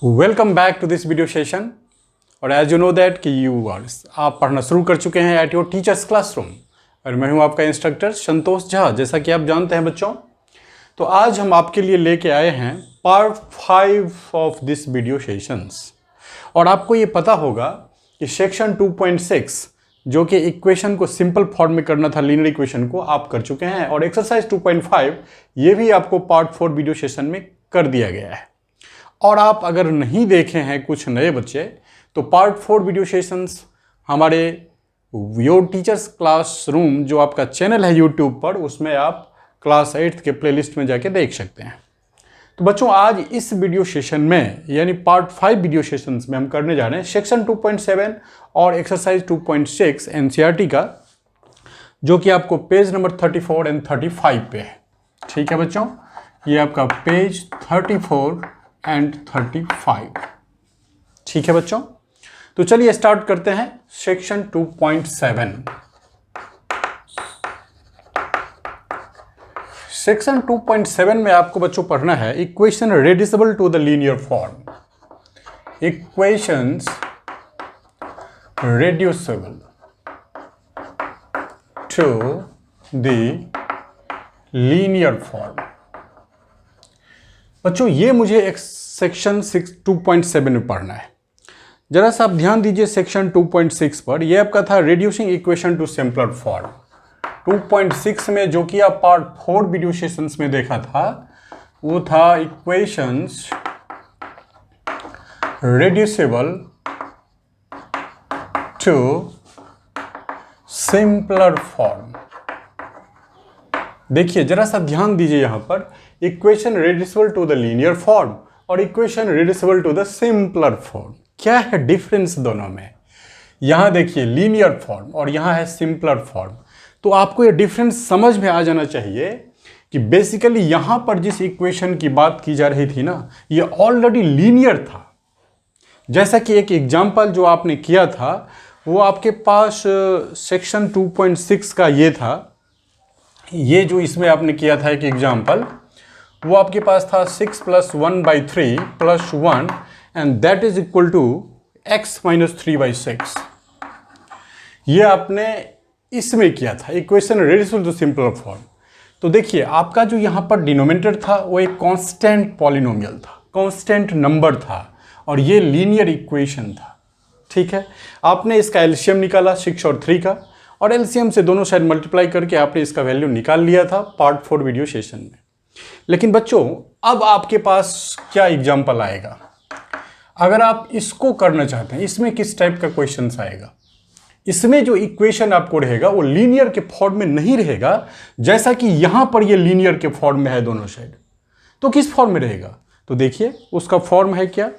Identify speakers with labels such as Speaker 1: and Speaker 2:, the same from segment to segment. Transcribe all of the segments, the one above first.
Speaker 1: Welcome back to this video session. और as you know that कि आप पढ़ना शुरू कर चुके हैं एट योर टीचर्स क्लासरूम और मैं हूं आपका इंस्ट्रक्टर संतोष झा, जैसा कि आप जानते हैं बच्चों। तो आज हम आपके लिए लेके आए हैं part 5 of this video sessions. और आपको ये पता होगा कि सेक्शन 2.6 जो कि इक्वेशन को सिंपल फॉर्म में करना था, लीनियर इक्वेशन को, आप कर चुके हैं। और एक्सरसाइज 2.5 ये भी आपको पार्ट 4 वीडियो सेशन में कर दिया गया है। और आप अगर नहीं देखे हैं कुछ नए बच्चे, तो पार्ट 4 वीडियो सेशंस हमारे योर टीचर्स क्लासरूम जो आपका चैनल है यूट्यूब पर, उसमें आप क्लास 8 के प्लेलिस्ट में जाके देख सकते हैं। तो बच्चों, आज इस वीडियो सेशन में यानी पार्ट 5 वीडियो सेशंस में हम करने जा रहे हैं सेक्शन 2.7 और एक्सरसाइज 2.6 एनसीईआरटी का, जो कि आपको पेज नंबर 34 एंड 35 पे है। ठीक है बच्चों, ये आपका पेज 34 एंड 35। ठीक है बच्चों, तो चलिए स्टार्ट करते हैं सेक्शन 2.7। सेक्शन 2.7 में आपको बच्चों पढ़ना है equation reducible to the linear form. Equations reducible to the linear form. बच्चों, ये मुझे एक सेक्शन 2.7 में पढ़ना है। जरा सा आप ध्यान दीजिए सेक्शन 2.6 पर। यह आपका था reducing equation two simpler form. 2.6 में जो कि आप पार्ट 4 वीडियो सेशंस में देखा था, वो था equations reducible to simpler form. देखिए, जरा सा ध्यान दीजिए यहां पर, equation reducible to the linear form और equation reducible to the simpler form. क्या है डिफरेंस दोनों में? यहां देखिए लीनियर फॉर्म और यहां है सिंपलर फॉर्म। तो आपको ये डिफरेंस समझ में आ जाना चाहिए कि बेसिकली यहां पर जिस इक्वेशन की बात की जा रही थी ना, ये ऑलरेडी लीनियर था। जैसा कि एक एग्जाम्पल जो आपने किया था, वो आपके पास सेक्शन 2.6 का ये था। ये जो इसमें आपने किया था एक एग्जाम्पल, वो आपके पास था 6 + 1/3 + 1 and that is equal to x - 3/6। ये आपने इसमें किया था equation reducible to simpler form. तो देखिए, आपका जो यहाँ पर डिनोमिनेटर था वो एक कांस्टेंट पॉलिनोमियल था, कांस्टेंट नंबर था, और ये लीनियर इक्वेशन था। ठीक है, आपने इसका एलसीएम निकाला 6 और 3 का, और एलसीएम से दोनों साइड मल्टीप्लाई करके आपने इसका वैल्यू निकाल लिया था पार्ट 4 वीडियो सेशन में। लेकिन बच्चों, अब आपके पास क्या एग्जाम्पल आएगा? अगर आप इसको करना चाहते हैं, इसमें किस टाइप का क्वेश्चन आएगा? इसमें जो इक्वेशन आपको रहेगा वो लीनियर के फॉर्म में नहीं रहेगा, जैसा कि यहां पर ये लीनियर के फॉर्म में है दोनों साइड। तो किस फॉर्म में रहेगा? तो देखिए, उसका फॉर्म है क्या?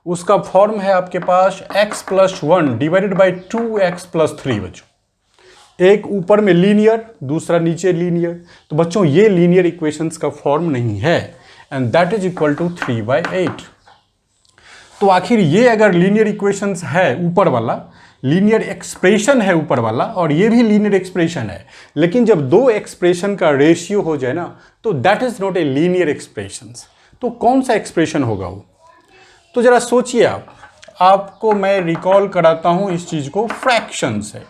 Speaker 1: उसका फॉर्म है आपके पास x + 1 / 2x + 3। बच्चों, एक ऊपर में लीनियर, दूसरा नीचे लीनियर। तो बच्चों, ये लीनियर इक्वेशंस का फॉर्म नहीं है, and that is equal to 3/8। तो आखिर ये अगर लीनियर इक्वेशंस है, ऊपर वाला लीनियर एक्सप्रेशन है ऊपर वाला, और ये भी लीनियर एक्सप्रेशन है, लेकिन जब दो एक्सप्रेशन का रेशियो हो जाए ना, तो that is not a linear expression. तो कौन सा एक्सप्रेशन होगा वो? तो जरा सोचिए आपको मैं रिकॉल कराता हूं इस चीज को फ्रैक्शन से।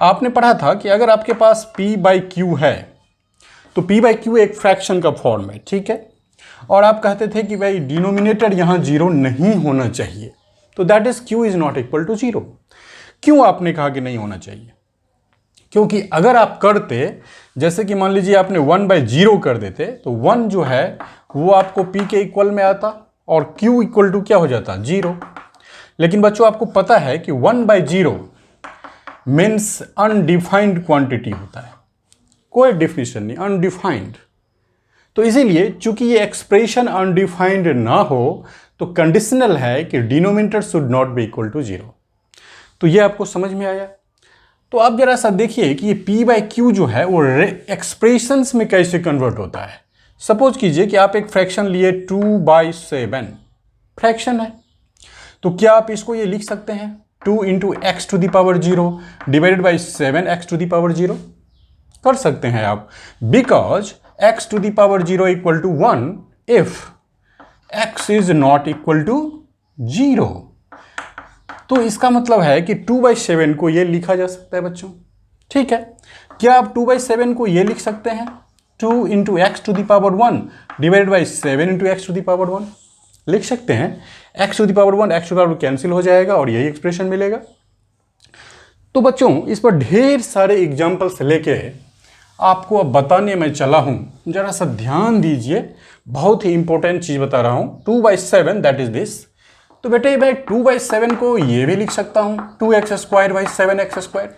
Speaker 1: आपने पढ़ा था कि अगर आपके पास p/q है, तो p/q एक फ्रैक्शन का फॉर्म है। ठीक है, और आप कहते थे कि भाई डिनोमिनेटर यहां 0 नहीं होना चाहिए, तो that is q is not equal to 0। क्यों आपने कहा कि नहीं होना चाहिए? क्योंकि अगर आप करते, जैसे कि मान लीजिए आपने 1/0 कर देते, तो 1 जो है वो आपको p के इक्वल में आता और q इक्वल टू क्या हो जाता? 0। लेकिन बच्चों, आपको पता है कि 1/0 मीन्स अनडिफाइंड क्वांटिटी होता है, कोई डिफिनेशन नहीं, अनडिफाइंड। तो इसीलिए चूंकि ये एक्सप्रेशन अनडिफाइंड ना हो, तो कंडीशनल है कि denominator should not be equal to 0। तो ये आपको समझ में आया? तो आप जरा सा देखिए कि ये p/q जो है वो एक्सप्रेशंस में कैसे कन्वर्ट होता है। सपोज कीजिए कि आप एक फ्रैक्शन लिए 2/7, फ्रैक्शन है, तो क्या आप इसको ये लिख सकते हैं 2 × x to the power 0 / 7x to the power 0? कर सकते हैं आप, because x to the power 0 = 1 if x is not equal to 0। तो इसका मतलब है कि 2/7 को ये लिखा जा सकता है बच्चों। ठीक है, क्या आप 2/7 को ये लिख सकते हैं 2 × x⁻1 डिवाइडेड बाई 7 × x⁻1 लिख सकते हैं। x⁻1 x⁻1 कैंसिल हो जाएगा और यही एक्सप्रेशन मिलेगा। तो बच्चों इस पर ढेर सारे एग्जाम्पल्स लेके आपको अब बताने में चला हूं, जरा सा ध्यान दीजिए, बहुत ही इंपॉर्टेंट चीज बता रहा हूं। 2/7 दैट इज दिस। तो बेटे मैं 2/7 को ये भी लिख सकता हूं 2x² / 7x²।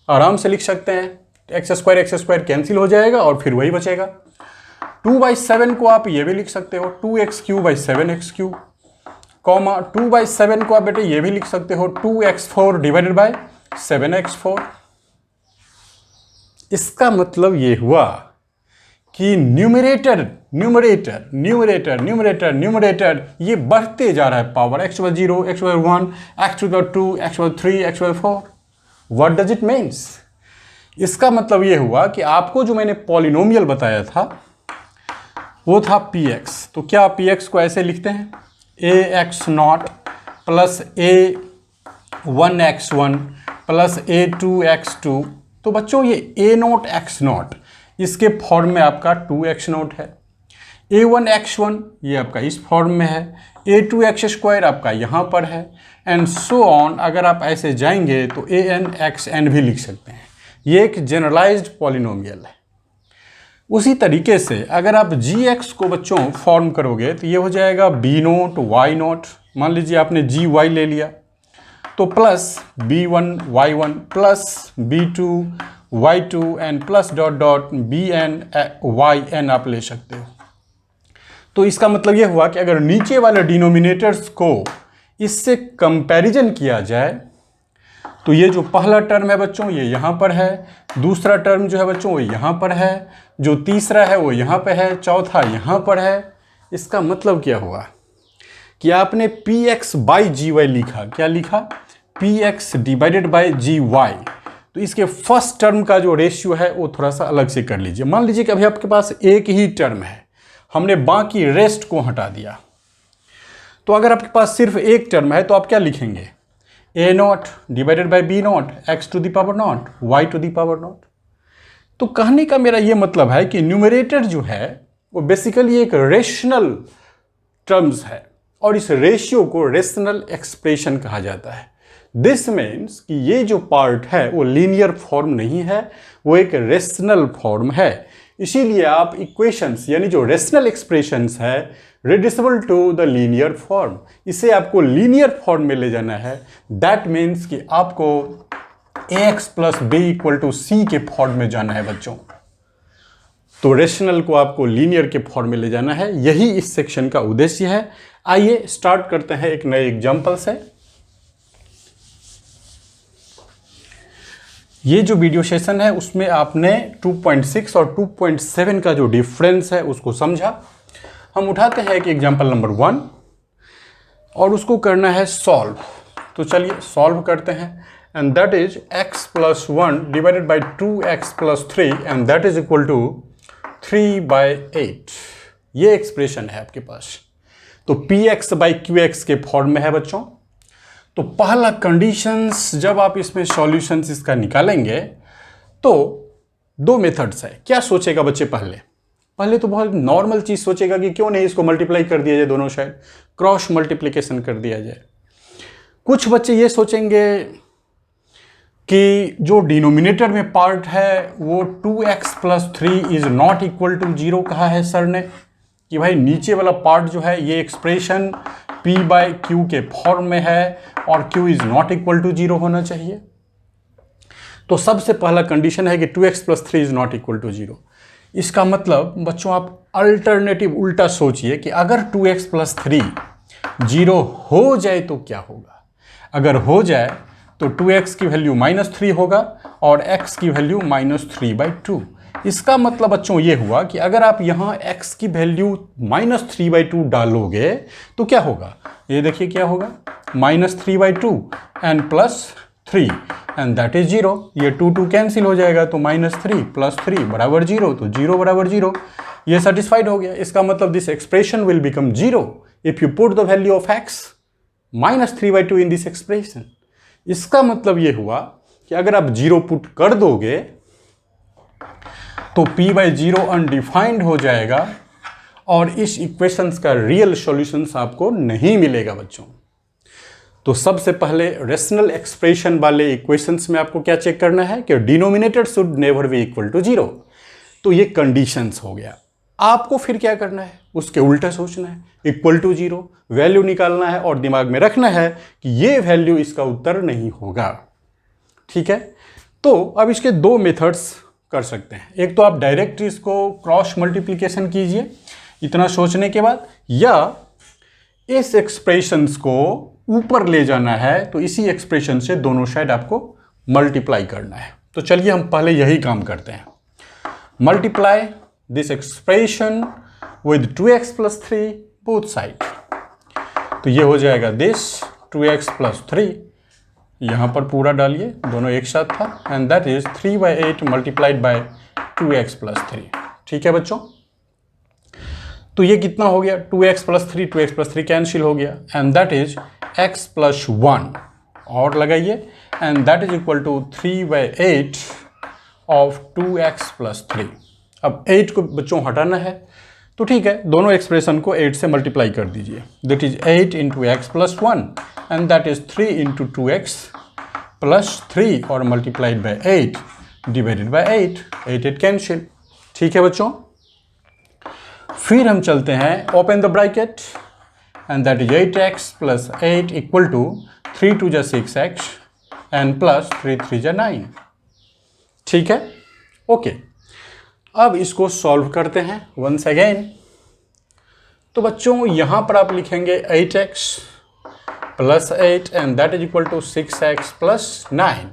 Speaker 1: आराम से लिख सकते हैं, x² कैंसिल हो जाएगा और फिर वही बचेगा। 2/7 को आप ये भी लिख सकते हो 2x³ / 7x³, कॉमा 2/7 को आप बेटे ये भी लिख सकते हो 2x4 डिवाइडेड बाय 7x4। इसका मतलब ये हुआ कि न्यूमरेटर ये बढ़ते जा रहा है power x/0, x/1, x/2, x/3, x/4। What does it means? इसका मतलब ये हुआ कि आपको जो मैंने पॉलिनोमियल बताया था वो था px। तो क्या px को ऐसे लिखते हैं ax0 plus a1x1 plus a2x2। तो बच्चों ये a0 x0 इसके फॉर्म में आपका 2x0 है, a1x1 ये आपका इस फॉर्म में है, a2x² आपका यहाँ पर है, एंड सो ऑन। अगर आप ऐसे जाएंगे तो an(xn) भी लिख सकते हैं। ये एक जनरलाइज्ड पॉलिनोमियल है। उसी तरीके से अगर आप gx को बच्चों फॉर्म करोगे तो ये हो जाएगा b0 y0। मान लीजिए आपने gy ले लिया तो plus b1 y1 plus b2 y2 and plus dot dot bn yn आप ले सकते हो। तो इसका मतलब ये हुआ कि अगर नीचे वाले डिनोमिनेटर्स को इससे कंपैरिजन किया जाए तो ये जो पहला टर्म है बच्चों ये यहाँ पर है, दूसरा टर्म जो है बच्चों वो यहाँ पर है, जो तीसरा है वो यहाँ पे है, चौथा यहाँ पर है। इसका मतलब क्या हुआ कि आपने px/gy लिखा। क्या लिखा? px divided by gy। तो इसके फर्स्ट टर्म का जो रेशियो है वो थोड़ा सा अलग से कर लीजिए। मान लीजिए कि अभी आपके पास एक ही टर्म है, हमने बाकी रेस्ट को हटा दिया। तो अगर आपके पास सिर्फ एक टर्म है तो आप क्या लिखेंगे a0 divided by b0 x⁻0 y⁻0। तो कहने का मेरा ये मतलब है कि न्यूमरेटर जो है वो बेसिकली एक रेशनल टर्म्स है और इस रेशियो को रेशनल एक्सप्रेशन कहा जाता है। दिस मीन्स कि ये जो पार्ट है वो लीनियर फॉर्म नहीं है, वो एक रेशनल फॉर्म है। इसीलिए आप इक्वेशंस यानी जो रेशनल एक्सप्रेशंस है reducible to the linear form, इसे आपको लीनियर फॉर्म में ले जाना है। दैट मीन्स कि आपको ax + b = c के फॉर्म में जाना है बच्चों। तो रेशनल को आपको लीनियर के फॉर्म में ले जाना है, यही इस सेक्शन का उद्देश्य है। आइए स्टार्ट करते हैं एक नए एग्जाम्पल से। ये जो वीडियो सेशन है उसमें आपने 2.6 और 2.7 का जो डिफरेंस है उसको समझा। हम उठाते हैं एक एग्जाम्पल नंबर 1 और उसको करना है सॉल्व। तो चलिए सॉल्व करते हैं। And that is x + 1 divided by 2x + 3 and that is equal to 3/8। ये एक्सप्रेशन है आपके पास। तो px/qx के फॉर्म में है बच्चों। तो पहला कंडीशंस जब आप इसमें सॉल्यूशंस इसका निकालेंगे तो दो मेथड्स है। क्या सोचेगा बच्चे? पहले तो बहुत नॉर्मल चीज सोचेगा कि क्यों नहीं इसको मल्टीप्लाई कर दिया जाए, दोनों साइड क्रॉस मल्टीप्लिकेशन कर दिया जाए। कुछ बच्चे ये सोचेंगे कि जो डिनोमिनेटर में पार्ट है वो 2x + 3 is not equal to 0 कहा है सर ने, कि भाई नीचे वाला पार्ट जो है ये एक्सप्रेशन p/q के फॉर्म में है और q is not equal to 0 होना चाहिए। तो सबसे पहला कंडीशन है कि 2x + 3 is not equal to 0। इसका मतलब बच्चों आप अल्टरनेटिव उल्टा सोचिए कि अगर 2x + 3 0 हो जाए तो क्या होगा। अगर हो जाए तो 2x की वैल्यू -3 होगा और x की वैल्यू -3/2। इसका मतलब बच्चों ये हुआ कि अगर आप यहाँ x की वैल्यू -3/2 डालोगे तो क्या होगा, ये देखिए क्या होगा, -3/2 एंड 3 एंड दैट इज 0। ये 2 2 कैंसिल हो जाएगा तो -3 + 3 बराबर 0, तो 0 बराबर 0, ये सेटिस्फाइड हो गया। इसका मतलब this expression will become 0 if you put the value of x -3/2 in this expression. इसका मतलब ये हुआ कि अगर आप 0 पुट कर दोगे तो p/0 अनडिफाइंड हो जाएगा और इस इक्वेशंस का रियल सॉल्यूशंस आपको नहीं मिलेगा बच्चों। तो सबसे पहले रेशनल एक्सप्रेशन वाले इक्वेशंस में आपको क्या चेक करना है कि denominator should never be equal to 0। तो ये कंडीशंस हो गया। आपको फिर क्या करना है, उसके उल्टा सोचना है, इक्वल टू 0 वैल्यू निकालना है और दिमाग में रखना है कि ये वैल्यू इसका उत्तर नहीं होगा। ठीक है, तो अब इसके दो मेथड्स कर सकते हैं। एक तो आप डायरेक्ट इसको क्रॉस मल्टीप्लिकेशन कीजिए इतना सोचने के बाद, या इस एक्सप्रेशंस को ऊपर ले जाना है तो इसी एक्सप्रेशन से दोनों साइड आपको मल्टीप्लाई करना है। तो चलिए हम पहले यही काम करते हैं। Multiply this expression with 2x + 3 both side. तो ये हो जाएगा दिस 2x + 3, यहाँ पर पूरा डालिए, दोनों एक साथ था, and that is 3/8 multiplied by 2x + 3। ठीक है बच्चों, तो ये कितना हो गया, 2x + 3 2x + 3 कैंसिल हो गया, एंड दैट इज x + 1 और लगाइए, and that is equal to 3/8 of 2x + 3। अब 8 को बच्चों हटाना है, तो ठीक है, दोनों एक्सप्रेशन को 8 से मल्टीप्लाई कर दीजिए। That is 8 × x + 1 and that is 3 × 2x + 3 और multiplied by 8 divided by 8, 8 cancel. ठीक है बच्चों, फिर हम चलते हैं, open the bracket and that is 8x + 8 equal to 3 × 2 = 6x and plus 3 × 3 = 9। ठीक है, ओके। अब इसको सॉल्व करते हैं वंस अगेन। तो बच्चों यहाँ पर आप लिखेंगे 8x + 8 and that is equal to 6x + 9।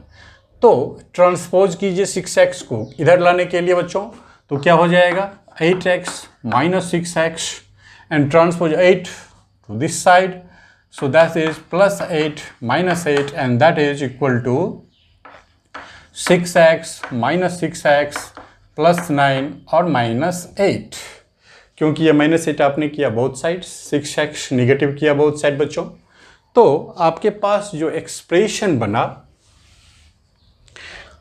Speaker 1: तो ट्रांसपोज कीजिए 6x को इधर लाने के लिए बच्चों, तो क्या हो जाएगा, 8x - 6x and transpose 8 to this side, so that is +8 - 8 and that is equal to 6x - 6x + 9 और -8, क्योंकि ये -8 आपने किया बोथ साइड, 6x निगेटिव किया बोथ साइड बच्चों। तो आपके पास जो एक्सप्रेशन बना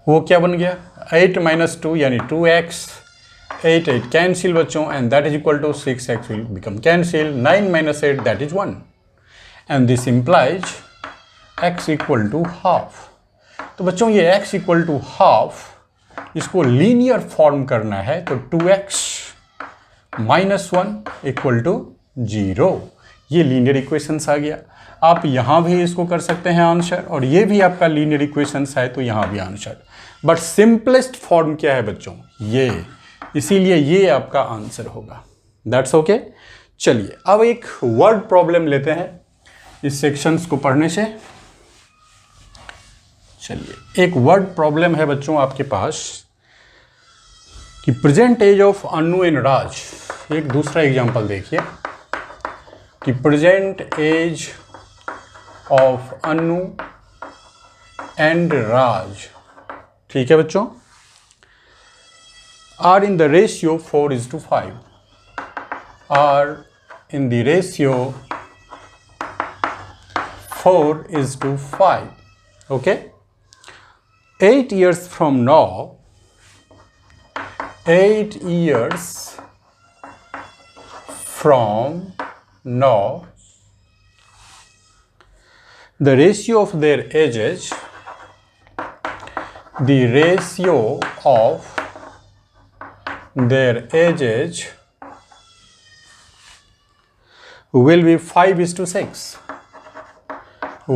Speaker 1: वो क्या बन गया, 8 - 2 यानी 2x, 8 8 कैंसिल बच्चों, and that is equal to 6x will become cancel, 9 - 8 that is 1 and this implies x equal to half. तो बच्चों ये x इक्वल टू हाफ, इसको लीनियर फॉर्म करना है, तो 2x - 1 इक्वल टू 0। ये लीनियर इक्वेशंस आ गया। आप यहाँ भी इसको कर सकते हैं आंसर, और ये भी आपका लीनियर इक्वेशंस है तो यहाँ भी आंसर, बट सिंपलेस्ट फॉर्म क्या है बच्चों, ये, इसीलिए ये आपका आंसर होगा। That's okay. चलिए अब एक वर्ड प्रॉब्लम लेते हैं इस सेक्शंस को पढ़ने से। चलिए एक वर्ड प्रॉब्लम है बच्चों आपके पास कि present age of Anu and Raj. एक दूसरा एग्जांपल देखिए कि present age of Anu and Raj. ठीक है बच्चों, are in the ratio 4:5, are in the ratio 4:5. Okay, 8 years from now, 8 years from now, the ratio of their ages, the ratio of their ages will be 5:6,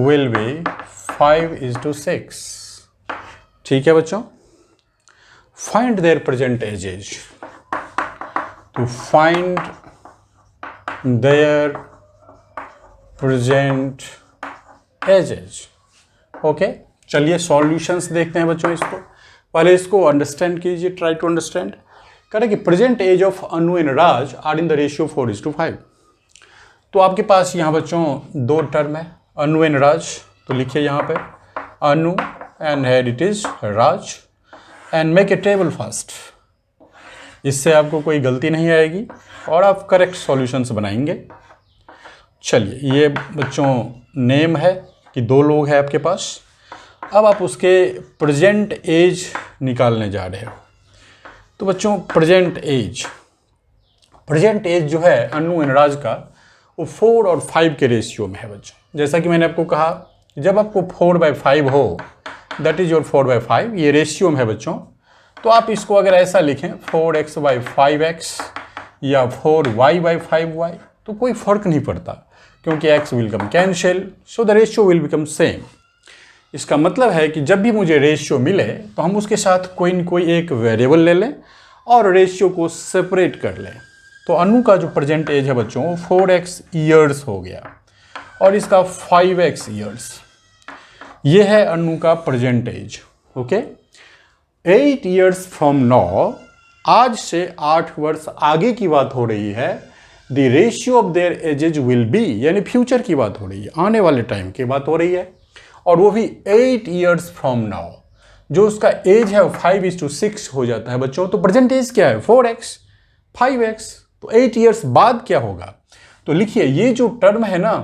Speaker 1: will be 5:6. ठीक है बच्चों, find their present ages, to find their present ages. Okay, चलिए solutions देखते हैं बच्चों। इसको पहले इसको अंडरस्टैंड कीजिए, ट्राई टू अंडरस्टैंड। कह रहे कि present age of Anu and Raj are in the ratio 4:5। तो आपके पास यहाँ बच्चों दो टर्म है, अनु एंड राज, तो लिखिए यहाँ पे Anu and here it is Raj and make a table first. इससे आपको कोई गलती नहीं आएगी और आप करेक्ट सॉल्यूशंस बनाएंगे। चलिए, ये बच्चों नेम है कि 2 लोग हैं आपके पास। अब आप उसके प्रेजेंट एज निकालने जा रहे हो। तो बच्चों प्रेजेंट एज जो है अनु एंड राज का वो 4 और 5 के रेशियो में है बच्चों। जैसा कि मैंने आपको कहा, जब आपको 4/5 हो, दैट इज योर 4/5, ये रेशियो में है बच्चों। तो आप इसको अगर ऐसा लिखें 4x/5x या 4y/5y, तो कोई फर्क नहीं पड़ता क्योंकि x will come cancel, so the ratio will become same. इसका मतलब है कि जब भी मुझे रेशियो मिले तो हम उसके साथ कोई न कोई एक वेरिएबल ले लें और रेशियो को सेपरेट कर लें। तो अनु का जो प्रेजेंट एज है बच्चों वो 4x ईयर्स हो गया और इसका 5x ईयर्स। ये है अनु का present age. Okay, 8 years from now, आज से 8 वर्ष आगे की बात हो रही है। The ratio of their edges will be, यानी फ्यूचर की बात हो रही है, आने वाले टाइम की बात हो रही है, और वो भी 8 ईयर्स फ्रॉम नाउ। जो उसका एज है वो 5:6 हो जाता है बच्चों। तो प्रेजेंट एज क्या है? 4x 5x। तो 8 ईयर्स बाद क्या होगा? तो लिखिए, ये जो टर्म है ना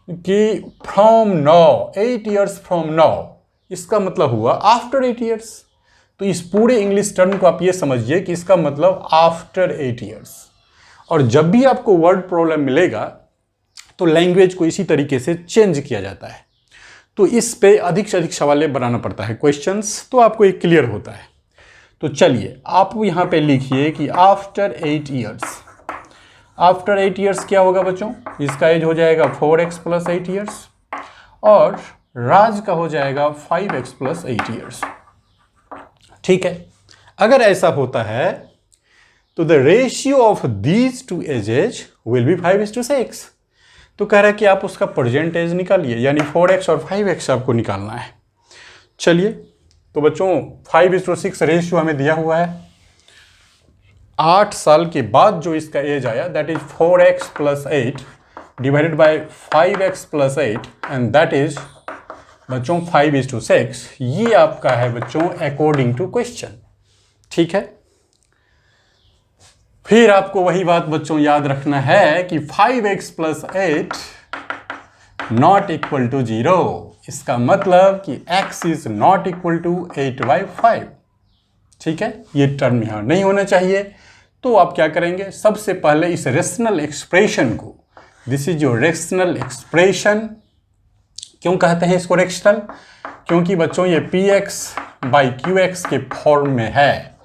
Speaker 1: कि from now, 8 years from now, इसका मतलब हुआ आफ्टर 8 ईयर्स। तो इस पूरे इंग्लिश टर्म को आप ये समझिए कि इसका मतलब आफ्टर 8 ईयर्स। और जब भी आपको वर्ड प्रॉब्लम मिलेगा तो लैंग्वेज को इसी तरीके से चेंज किया जाता है। तो इस पे अधिक से अधिक सवाल बनाना पड़ता है, क्वेश्चंस, तो आपको एक क्लियर होता है। तो चलिए, आप यहाँ पे लिखिए कि आफ्टर 8 ईयर्स। आफ्टर 8 ईयर्स क्या होगा बच्चों? इसका एज हो जाएगा 4x + 8 ईयर्स और राज का हो जाएगा 5x + 8 ईयर्स। ठीक है, अगर ऐसा होता है तो the ratio of these 2 edges will be 5:6। तो कह रहा है कि आप उसका प्रेजेंट एज निकालिए, यानी 4x और 5x आपको निकालना है। चलिए, तो बच्चों 5:6 रेशियो हमें दिया हुआ है। 8 साल के बाद जो इसका एज आया, that is 4x + 8 divided bye 5x + 8 and that is बच्चों 5:6। ये आपका है बच्चों अकॉर्डिंग टू क्वेश्चन। ठीक है, फिर आपको वही बात बच्चों याद रखना है कि 5x + 8 नॉट इक्वल टू 0। इसका मतलब कि x is not equal to 8/5। ठीक है, ये टर्म यहां नहीं होना चाहिए। तो आप क्या करेंगे? सबसे पहले इस रेशनल एक्सप्रेशन को, this is your rational expression. क्यों कहते हैं इसको रेशनल? क्योंकि बच्चों ये px/qx के फॉर्म में है।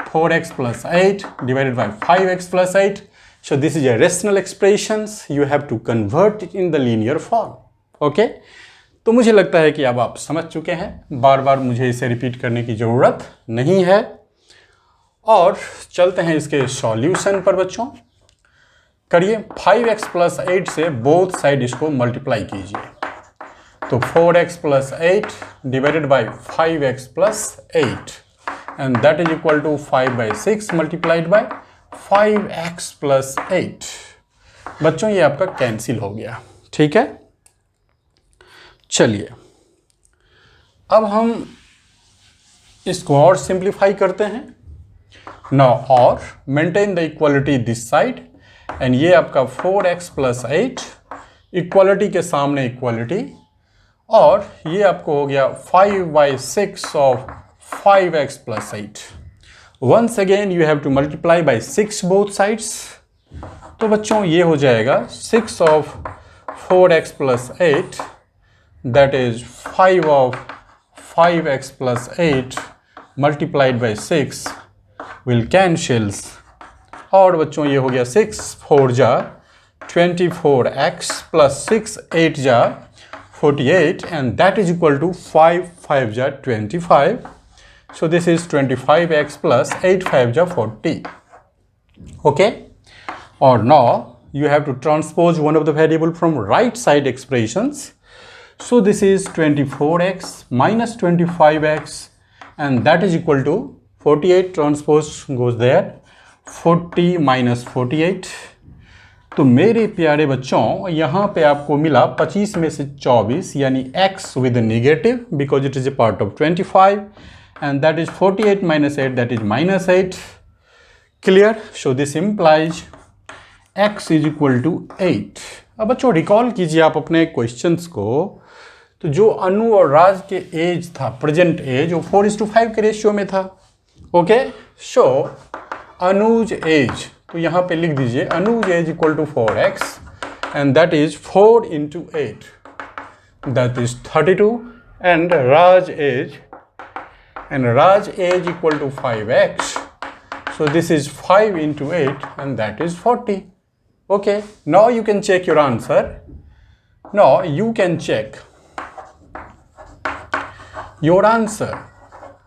Speaker 1: 4x + 8 divided by 5x + 8. So this is a rational expressions. You have to convert it in the linear form. Okay? तो मुझे लगता है कि अब आप समझ चुके हैं, बार बार मुझे इसे रिपीट करने की ज़रूरत नहीं है। और चलते हैं इसके सॉल्यूशन पर बच्चों। करिए, 5x + 8 से बोथ साइड इसको मल्टीप्लाई कीजिए। तो 4x + 8 divided by 5x + 8 and that is equal to 5/6 multiplied by 5x + 8। बच्चों ये आपका कैंसिल हो गया। ठीक है, चलिए अब हम इसको और सिंप्लीफाई करते हैं। नाउ और maintain the equality this side and ये आपका 4x + 8 इक्वालिटी के सामने इक्वालिटी, और ये आपको हो गया 5/6 of 5x + 8। Once again you have to multiply by 6 both sides। तो बच्चों ये हो जाएगा 6 of 4x + 8 that is 5 of 5x + 8 multiplied by 6 will cancels। और बच्चों ये हो गया 6 4 जा 24x + 6 8 जा 48 and that is equal to 5 5 जा 25। So this is 25x + 8 5 ja 40. Okay? Or now you have to transpose one of the variable from right side expressions. So this is 24x minus 25x and that is equal to 48 transpose goes there, 40 minus 48 तो मेरे प्यारे बच्चों यहाँ पे आपको मिला 25 में से 24 यानी x with negative because it is a part of 25 and that is 48 minus 8 that is minus 8. Clear? So this implies x is equal to 8. अब बच्चों रिकॉल कीजिए आप अपने क्वेश्चंस को। तो जो अनु और राज के एज था, प्रेजेंट एज, वो 4:5 के रेशियो में था। ओके, सो अनुज एज, तो यहाँ पे लिख दीजिए Anu's age equal to 4x and that is 4 into 8 that is 32 and Raj age equal to 5x, so this is 5 into 8 and that is 40. Okay, now you can check your answer. Now you can check your answer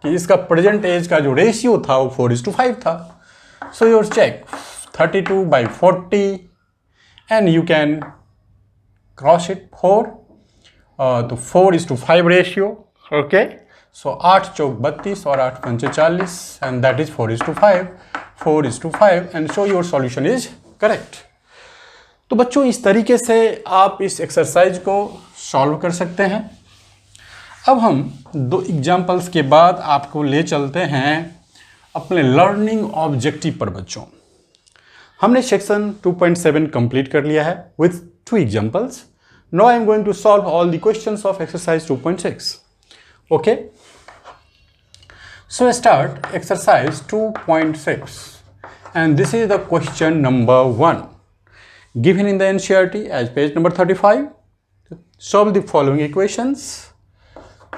Speaker 1: कि इसका present as का जो ratio था वो 4:5 था। So your check 32 by 40 and you can cross it 4 तो 4:5 ratio. Okay, सो 8 चौक 32 और 8 पंचे 40 and that is 4:5 and so your solution is correct. तो बच्चों इस तरीके से आप इस एक्सरसाइज को सॉल्व कर सकते हैं। अब हम 2 एग्जाम्पल्स के बाद आपको ले चलते हैं अपने लर्निंग ऑब्जेक्टिव पर। बच्चों हमने सेक्शन 2.7 कंप्लीट कर लिया है with 2 examples. Now I am going to solve all the questions of exercise 2.6. Okay, so start exercise 2.6 and this is the question number 1 given in the NCERT as page number 35. Solve the following equations.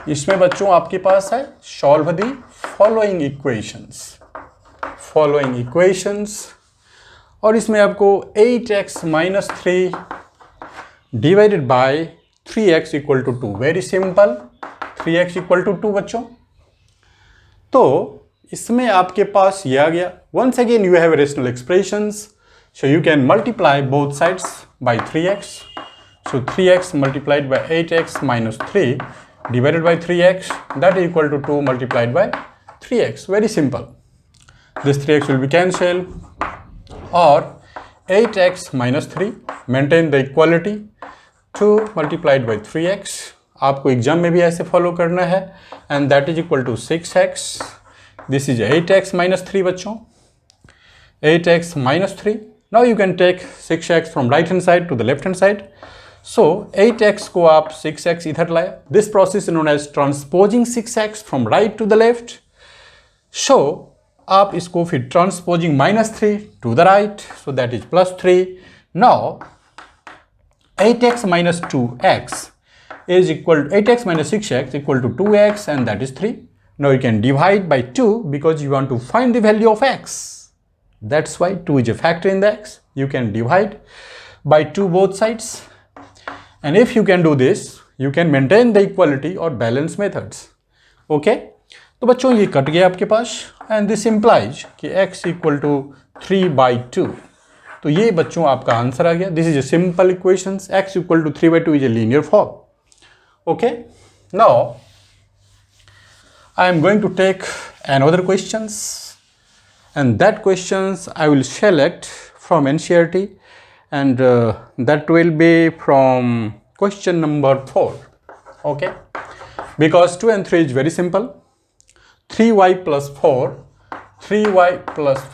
Speaker 1: इसमें बच्चों आपके पास है solve the following equations और इसमें आपको 8x minus 3 divided by 3x equal to 2. Very simple, 3x equal to 2 बच्चों। तो इसमें आपके पास ये आ गया। once again you have rational expressions, so you can multiply both sides by 3x. So 3x multiplied by 8x minus 3 divided by 3x, that is equal to 2 multiplied by 3x. Very simple. This 3x will be cancelled or 8x minus 3 maintain the equality, 2 multiplied by 3x. आपको exam में भी ऐसे follow करना है and that is equal to 6x. This is 8x minus 3 बच्चों, 8x minus 3. Now you can take 6x from right hand side to the left hand side. So 8x को आप 6x इधर लाए. This process is known as transposing 6x from right to the left. So आप इसको फिर transposing minus 3 to the right, so that is plus 3. Now 8x minus 2x is equal to 8x minus 6x equal to 2x and that is 3. Now you can divide by 2 because you want to find the value of x. That's why 2 is a factor in the x. You can divide by 2 both sides. And if you can do this, you can maintain the equality or balance methods. Okay? तो बच्चों ये cut गया आपके पास and this implies कि x equal to 3/2. तो ये बच्चों आपका आंसर आ गया। This is a simple equations. X equal to 3/2 is a linear form. Okay? Now I am going to take another questions and that questions I will select from NCERT and that will be from question number 4. Okay, because 2 and 3 is very simple. 3y plus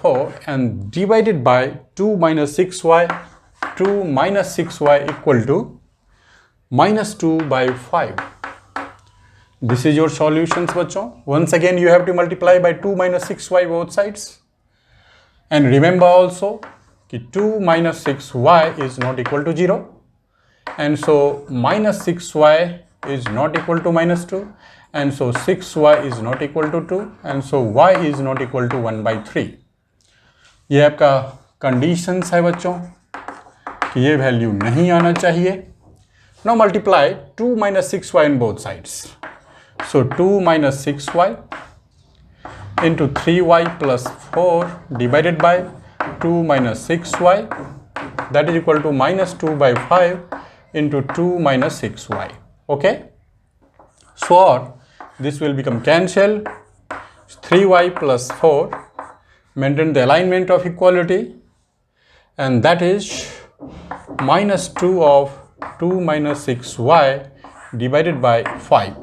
Speaker 1: 4 and divided by 2 minus 6y, 2 minus 6y equal to minus 2/5. This is your solutions बच्चों। Once again you have to multiply by 2 minus 6y both sides and remember also कि 2 minus 6y is not equal to 0 and so minus 6y is not equal to minus 2 and so 6y is not equal to 2 and so y is not equal to 1/3. ये आपका conditions है बच्चों कि ये value नहीं आना चाहिए। Now multiply 2 minus 6y on both sides. So 2 minus 6y into 3y plus 4 divided by 2 minus 6y, that is equal to minus 2/5 into 2 minus 6y. Okay? So this will become cancelled. 3y plus 4 maintain the alignment of equality and that is -2 of 2 minus 6y divided by 5.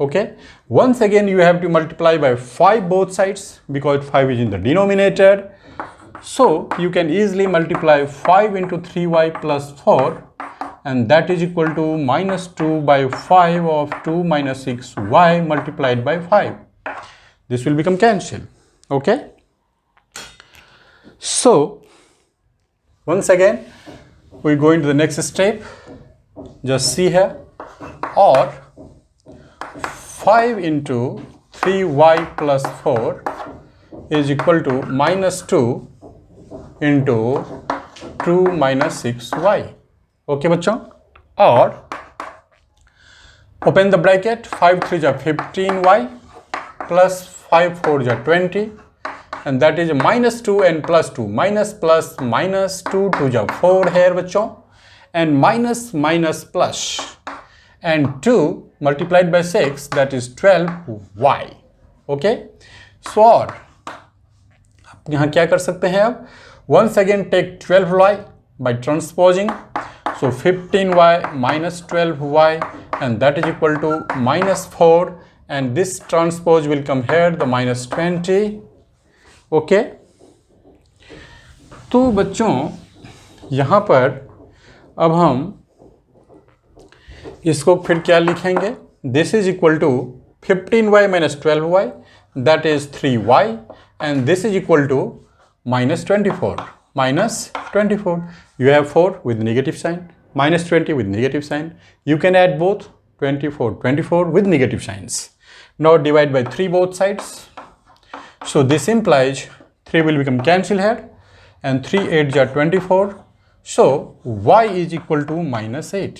Speaker 1: Okay, once again you have to multiply by 5 both sides because 5 is in the denominator. So you can easily multiply 5 into 3y plus 4, and that is equal to -2 by 5 of 2 minus 6y multiplied by 5. This will become cancelled. Okay, so once again we go into the next step. Just see here, or 5 into 3y plus 4 is equal to -2 into 2 minus 6y. Okay बच्चों, और open the bracket, 5 3 जा 15y plus 5 4 जा 20, and that is -2 and +2, minus plus minus 2 2 जा 4 here बच्चों, and minus minus plus, and 2 multiplied by 6, that is 12y. Okay, so और आप यहाँ क्या कर सकते हैं, अब once again take 12y by transposing, so 15y minus 12y, and that is equal to -4, and this transpose will come here, the -20. Okay, तो बच्चों यहाँ पर अब हम इसको फिर क्या लिखेंगे, this is equal to 15y minus 12y, that is 3y, and this is equal to -24. -24, you have 4 with negative sign, -20 with negative sign. You can add both, 24 with negative signs. Now divide by 3 both sides. So this implies 3 will become cancelled here, and 3 8 are 24. So y is equal to -8.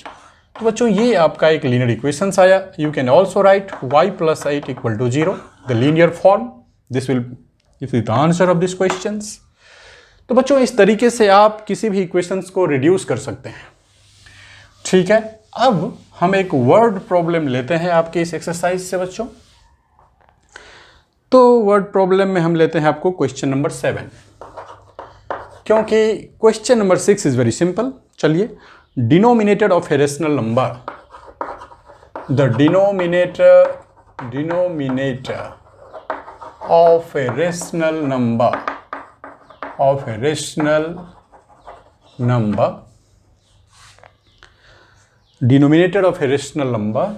Speaker 1: तो बच्चों ये आपका एक linear equations आया. You can also right y plus 8 equal to 0, the linear form. This is the answer of this questions. तो बच्चों इस तरीके से आप किसी भी इक्वेशंस को रिड्यूस कर सकते हैं. ठीक है, अब हम एक वर्ड प्रॉब्लम लेते हैं आपके इस एक्सरसाइज से बच्चों. तो वर्ड प्रॉब्लम में हम लेते हैं आपको क्वेश्चन नंबर 7, क्योंकि question number 6 is very simple. चलिए, denominator of a rational number, the denominator of a rational number denominator of a rational number,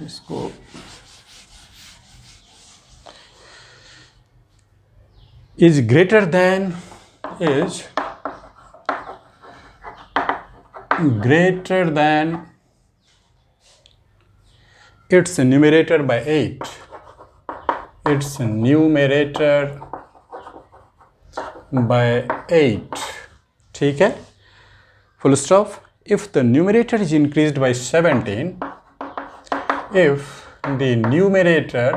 Speaker 1: इसको is greater than its numerator by 8. Its numerator by 8. ठीक है, full stop. If the numerator is increased by 17, if the numerator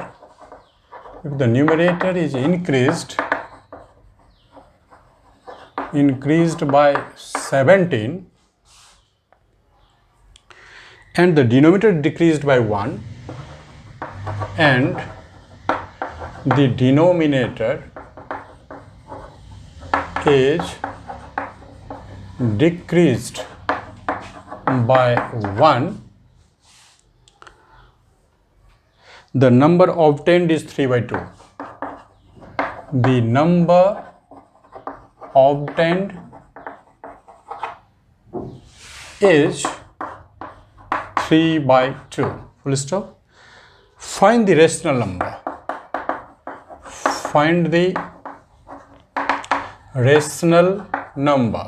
Speaker 1: is increased by 17, and the denominator decreased by 1, and the denominator is decreased by 1, the number obtained is 3 by 2. The number obtained is 3 by 2. Full stop. Find the rational number. Find the rational number.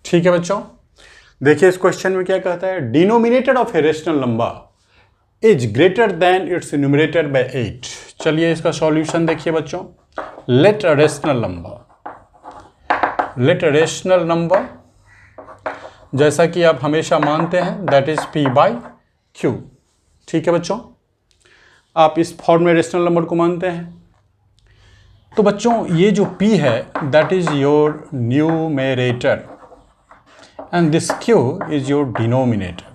Speaker 1: ठीक है बच्चों, देखिए इस question में क्या कहता है, denominator of a rational number is greater than it's numerator bye 8. चलिए इसका सॉल्यूशन देखिए बच्चों. लेट अ रेशनल नंबर, जैसा कि आप हमेशा मानते हैं, that is P by Q. ठीक है बच्चों, आप इस फॉर्म में रेशनल नंबर को मानते हैं. तो बच्चों ये जो P है that is your numerator, and this Q is your denominator.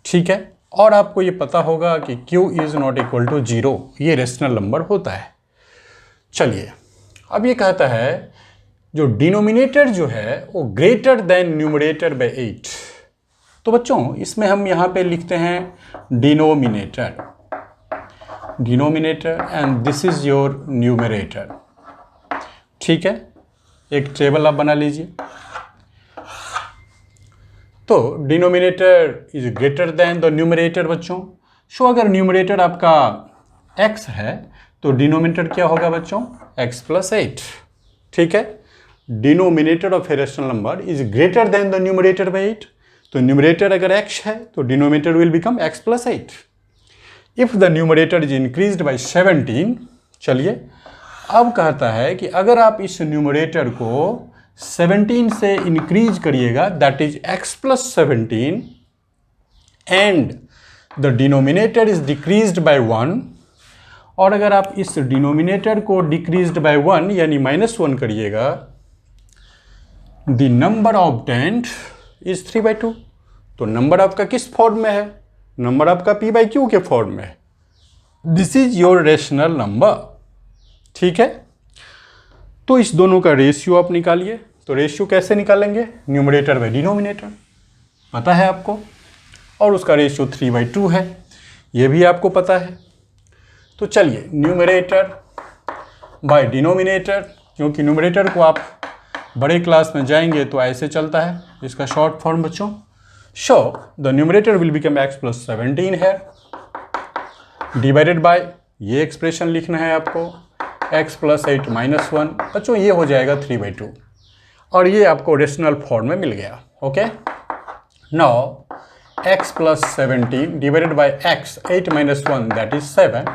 Speaker 1: ठीक है, और आपको ये पता होगा कि Q is not equal to 0, ये रेशनल नंबर होता है. चलिए अब ये कहता है जो डिनोमिनेटर जो है वो ग्रेटर देन न्यूमरेटर बाय 8। तो बच्चों इसमें हम यहाँ पे लिखते हैं denominator and this is your numerator. ठीक है, एक टेबल आप बना लीजिए। तो denominator is greater than the numerator बच्चों। सो अगर न्यूमरेटर आपका x है तो डिनोमिनेटर क्या होगा बच्चों, x प्लस 8। ठीक है, denominator of a rational number is greater than the numerator bye 8। तो न्यूमरेटर अगर x है तो denominator will become x plus 8। If the numerator is increased by 17। चलिए अब कहता है कि अगर आप इस न्यूमरेटर को 17 से इंक्रीज करिएगा, that is x plus 17, and the denominator is decreased bye 1। और अगर आप इस डिनोमिनेटर को डिक्रीज्ड बाय 1 यानी -1 करिएगा, द नंबर ऑब्टेन्ड इज 3/2। तो नंबर आपका किस फॉर्म में है, नंबर आपका p/q के फॉर्म में है। This is your rational number. ठीक है, तो इस दोनों का रेशियो आप निकालिए। तो रेशियो कैसे निकालेंगे, न्यूमरेटर बाय डिनोमिनेटर पता है आपको, और उसका रेशियो 3/2 है, ये भी आपको पता है। तो चलिए न्यूमरेटर बाय डिनोमिनेटर, क्योंकि न्यूमरेटर को आप बड़े क्लास में जाएंगे तो ऐसे चलता है, इसका शॉर्ट फॉर्म बच्चों। So the numerator will become x plus 17 है, डिवाइडेड बाय ये एक्सप्रेशन लिखना है आपको x प्लस 8 माइनस 1। बच्चों ये हो जाएगा 3/2, और ये आपको रेशनल फॉर्म में मिल गया। Okay, now x plus 17 divided by x 8 minus 1 that is 7,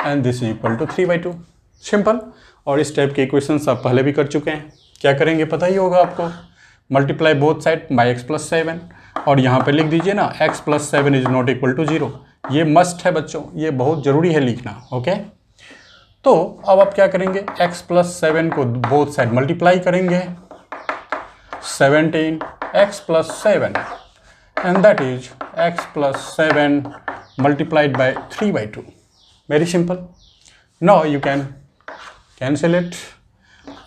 Speaker 1: and this is equal to 3/2। Simple. और इस टाइप के इक्वेशंस आप पहले भी कर चुके हैं। क्या करेंगे पता ही होगा आपको, multiply both side by x plus 7, और यहाँ पे लिख दीजिए ना x plus 7 is not equal to 0। ये मस्ट है बच्चों, ये बहुत ज़रूरी है लिखना। ओके, तो अब आप क्या करेंगे, x प्लस 7 को बोथ साइड मल्टीप्लाई करेंगे, 17 x plus 7, and that is x plus 7 multiplied by 3/2। Very simple. Now you can cancel it,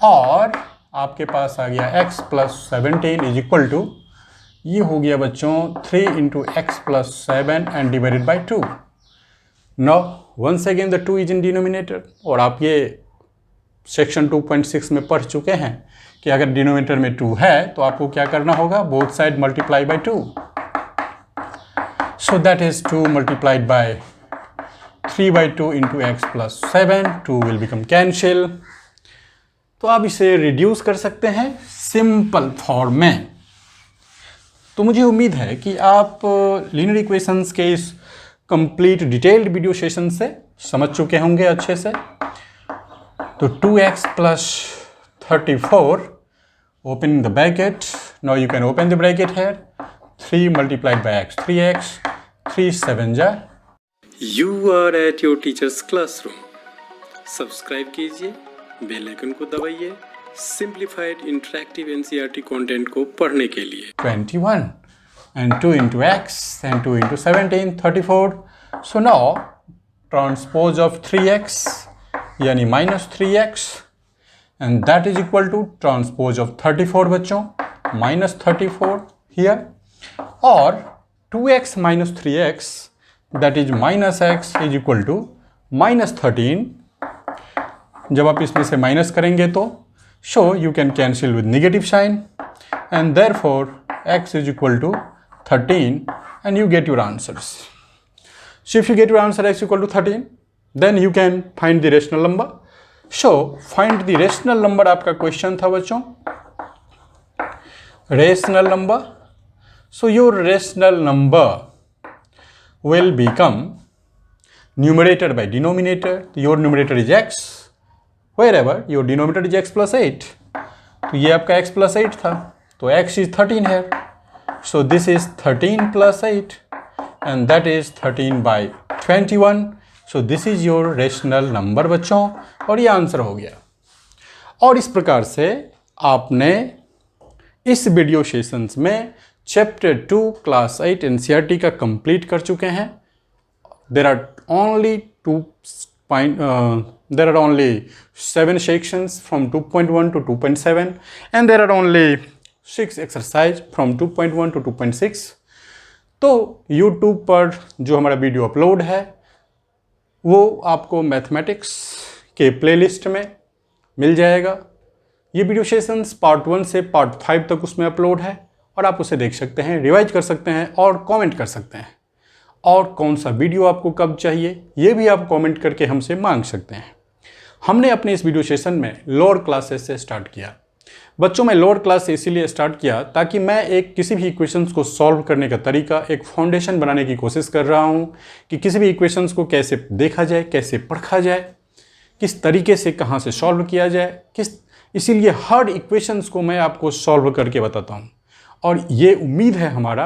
Speaker 1: और आपके पास आ गया x plus 17 is equal to, ये हो गया बच्चों 3 into x plus 7 and divided by 2। Now once again the 2 is in denominator, और आप ये सेक्शन 2.6 में पढ़ चुके हैं कि अगर डिनोमिनेटर में 2 है तो आपको क्या करना होगा, both side multiply by 2। So that is 2 multiplied by 3/2 into x plus 7, 2 will become cancel. तो आप इसे रिड्यूस कर सकते हैं सिंपल फॉर्म में। तो मुझे उम्मीद है कि आप लीनियर इक्वेशंस के इस कंप्लीट डिटेल्ड वीडियो सेशन से समझ चुके होंगे अच्छे से। तो 2x plus 34, open the bracket, now you can open the bracket here, 3 multiplied by x, 3x, 3 7 जा।
Speaker 2: You are at your teacher's classroom. Subscribe कीजिए, बेल आइकन को दबाइए सिंप्लीफाइड इंटरैक्टिव एनसीईआरटी कंटेंट को पढ़ने के लिए।
Speaker 1: 21 and 2 into x and 2 into 17, 34. So now transpose of 3x यानी minus 3x, and that is equal to transpose of 34 बच्चों, minus 34 here, और 2x minus 3x that is minus x is equal to minus 13. जब आप इसमें से minus करेंगे तो so you can cancel with negative sign, and therefore x is equal to 13, and you get your answers. So if you get your answer x equal to 13, then you can find the rational number. So find the rational number आपका question था बच्चों, rational number. So your rational number will become numerator by denominator. Your numerator is x, wherever your denominator is x plus 8. तो ये आपका x plus 8 था, तो x is 13 है. So this is 13 plus 8, and that is 13 by 21. So this is your rational number बच्चों, और ये answer हो गया। और इस प्रकार से आपने इस वीडियो सेशंस में चैप्टर 2 क्लास 8 एनसीईआरटी का कंप्लीट कर चुके हैं। There are only 2 there are only 7 sections from 2.1 to 2.7 and there are only 6 exercise from 2.1 to 2.6। तो YouTube पर जो हमारा वीडियो अपलोड है वो आपको मैथमेटिक्स के प्लेलिस्ट में मिल जाएगा। ये वीडियो सेशंस पार्ट 1 से पार्ट 5 तक उसमें अपलोड है और आप उसे देख सकते हैं, रिवाइज कर सकते हैं और कमेंट कर सकते हैं। और कौन सा वीडियो आपको कब चाहिए ये भी आप कमेंट करके हमसे मांग सकते हैं। हमने अपने इस वीडियो सेशन में लोअर क्लासेस से स्टार्ट किया। बच्चों में लोअर क्लास से इसीलिए स्टार्ट किया ताकि मैं किसी भी इक्वेशंस को सॉल्व करने का तरीका, एक फाउंडेशन बनाने की कोशिश कर रहा हूं कि किसी भी इक्वेशंस को कैसे देखा जाए, कैसे पढ़ा जाए, किस तरीके से कहां से सॉल्व किया जाए, इसीलिए हर इक्वेशंस को मैं आपको सॉल्व करके बताता हूं। और ये उम्मीद है हमारा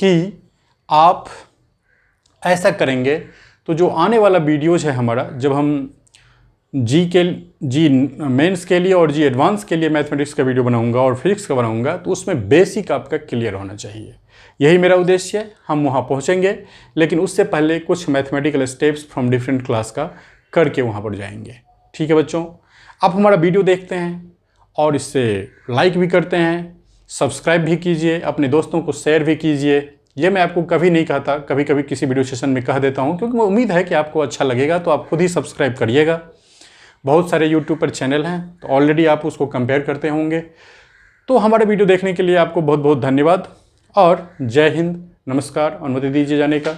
Speaker 1: कि आप ऐसा करेंगे तो जो आने वाला वीडियोज़ है हमारा, जब हम जी मेंस के लिए और जी एडवांस के लिए मैथमेटिक्स का वीडियो बनाऊंगा और फिजिक्स का बनाऊंगा, तो उसमें बेसिक आपका क्लियर होना चाहिए। यही मेरा उद्देश्य है। हम वहाँ पहुँचेंगे लेकिन उससे पहले कुछ mathematical steps from different class का करके वहाँ पर जाएंगे। ठीक है बच्चों, आप हमारा वीडियो देखते हैं और इससे लाइक भी करते हैं, सब्सक्राइब भी कीजिए, अपने दोस्तों को शेयर भी कीजिए। ये मैं आपको कभी नहीं कहता, कभी कभी किसी वीडियो सेशन में कह देता हूँ क्योंकि मुझे उम्मीद है कि आपको अच्छा लगेगा, तो आप खुद ही सब्सक्राइब करिएगा। बहुत सारे यूट्यूब पर चैनल हैं तो ऑलरेडी आप उसको कंपेयर करते होंगे। तो हमारे वीडियो देखने के लिए आपको बहुत बहुत धन्यवाद और जय हिंद, नमस्कार। अनुमति दीजिए जाने का।